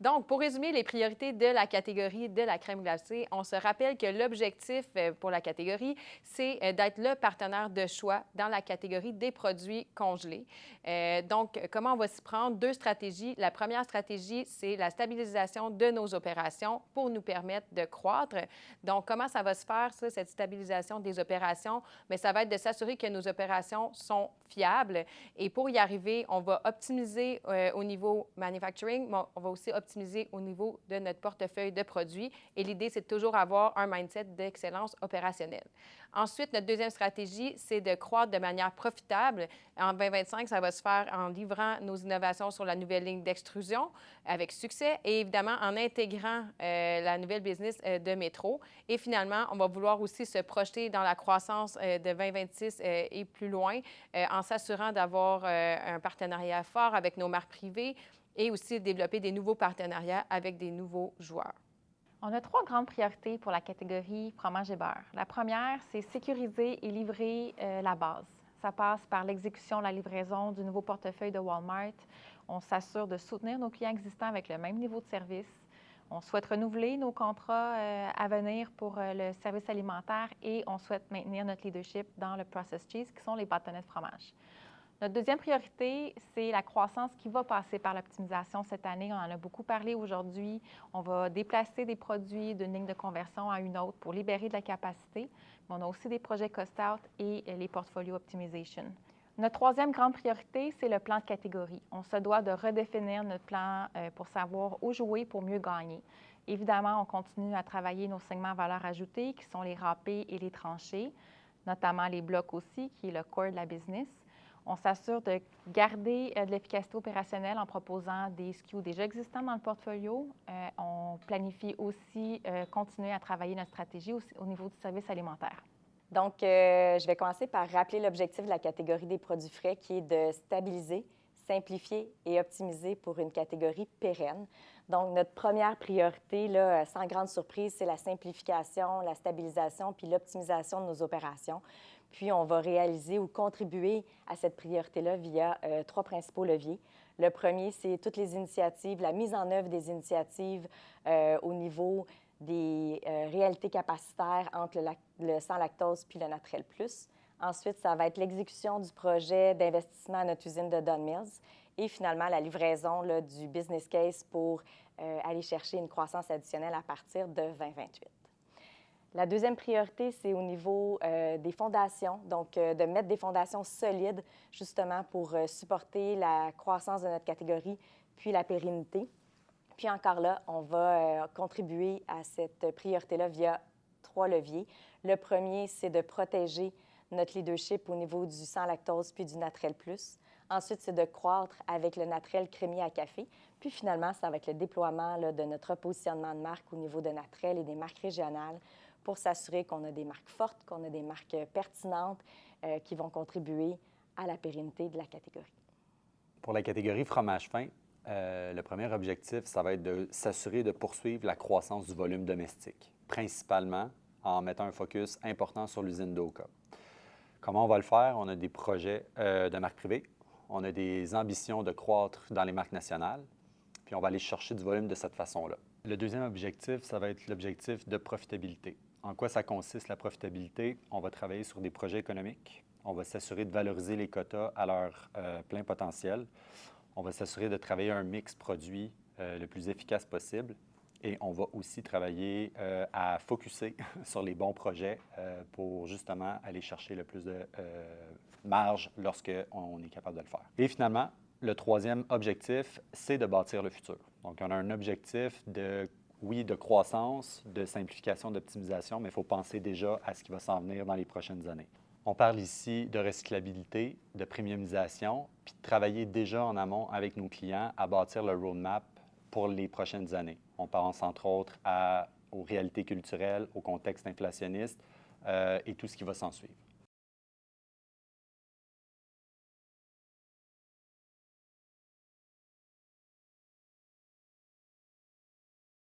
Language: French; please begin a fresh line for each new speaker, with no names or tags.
Donc, pour résumer les priorités de la catégorie de la crème glacée, on se rappelle que l'objectif pour la catégorie, c'est d'être le partenaire de choix dans la catégorie des produits congelés. Donc, comment on va s'y prendre? Deux stratégies. La première stratégie, c'est la stabilisation de nos opérations pour nous permettre de croître. Donc, comment ça va se faire, ça, cette stabilisation des opérations? Bien, ça va être de s'assurer que nos opérations sont fiables. Et pour y arriver, on va optimiser au niveau manufacturing, mais on va aussi optimiser au niveau de notre portefeuille de produits. Et l'idée, c'est de toujours avoir un mindset d'excellence opérationnelle. Ensuite, notre deuxième stratégie, c'est de croître de manière profitable. En 2025, ça va se faire en livrant nos innovations sur la nouvelle ligne d'extrusion avec succès et évidemment en intégrant la nouvelle business de métro. Et finalement, on va vouloir aussi se projeter dans la croissance de 2026 et plus loin en s'assurant d'avoir un partenariat fort avec nos marques privées et aussi développer des nouveaux partenariats avec des nouveaux joueurs.
On a trois grandes priorités pour la catégorie fromage et beurre. La première, c'est sécuriser et livrer la base. Ça passe par l'exécution de la livraison du nouveau portefeuille de Walmart. On s'assure de soutenir nos clients existants avec le même niveau de service. On souhaite renouveler nos contrats à venir pour le service alimentaire et on souhaite maintenir notre leadership dans le processed cheese, qui sont les bâtonnets de fromage. Notre deuxième priorité, c'est la croissance qui va passer par l'optimisation cette année. On en a beaucoup parlé aujourd'hui. On va déplacer des produits d'une ligne de conversion à une autre pour libérer de la capacité. Mais on a aussi des projets cost-out et les portfolio optimization. Notre troisième grande priorité, c'est le plan de catégorie. On se doit de redéfinir notre plan pour savoir où jouer pour mieux gagner. Évidemment, on continue à travailler nos segments valeur ajoutée, qui sont les râpés et les tranchés, notamment les blocs aussi, qui est le core de la business. On s'assure de garder de l'efficacité opérationnelle en proposant des SKU déjà existants dans le portfolio. On planifie aussi continuer à travailler notre stratégie au niveau du service alimentaire.
Donc, je vais commencer par rappeler l'objectif de la catégorie des produits frais qui est de stabiliser, simplifier et optimiser pour une catégorie pérenne. Donc, notre première priorité, là, sans grande surprise, c'est la simplification, la stabilisation puis l'optimisation de nos opérations. Puis, on va réaliser ou contribuer à cette priorité-là via trois principaux leviers. Le premier, c'est toutes les initiatives, la mise en œuvre des initiatives au niveau des réalités capacitaires entre le sans lactose puis le Natrel Plus. Ensuite, ça va être l'exécution du projet d'investissement à notre usine de Don Mills et finalement la livraison là, du business case pour aller chercher une croissance additionnelle à partir de 2028. La deuxième priorité, c'est au niveau des fondations, donc de mettre des fondations solides justement pour supporter la croissance de notre catégorie puis la pérennité. Puis encore là, on va contribuer à cette priorité-là via trois leviers. Le premier, c'est de protéger notre leadership au niveau du sans lactose puis du Natrel Plus. Ensuite, c'est de croître avec le Natrel crémier à café. Puis finalement, ça va être le déploiement là, de notre repositionnement de marque au niveau de Natrel et des marques régionales pour s'assurer qu'on a des marques fortes, qu'on a des marques pertinentes qui vont contribuer à la pérennité de la catégorie.
Pour la catégorie fromage fin, le premier objectif, ça va être de s'assurer de poursuivre la croissance du volume domestique, principalement en mettant un focus important sur l'usine d'Oka. Comment on va le faire? On a des projets de marques privées, on a des ambitions de croître dans les marques nationales, puis on va aller chercher du volume de cette façon-là. Le deuxième objectif, ça va être l'objectif de profitabilité. En quoi ça consiste, la profitabilité? On va travailler sur des projets économiques. On va s'assurer de valoriser les quotas à leur plein potentiel. On va s'assurer de travailler un mix produit le plus efficace possible. Et on va aussi travailler à focusser sur les bons projets pour justement aller chercher le plus de marge lorsqu'on est capable de le faire. Et finalement, le troisième objectif, c'est de bâtir le futur. Donc, on a un objectif de croissance, de simplification, d'optimisation, mais il faut penser déjà à ce qui va s'en venir dans les prochaines années. On parle ici de recyclabilité, de premiumisation, puis de travailler déjà en amont avec nos clients à bâtir le roadmap pour les prochaines années. On pense entre autres aux réalités culturelles, au contexte inflationniste et tout ce qui va s'en suivre.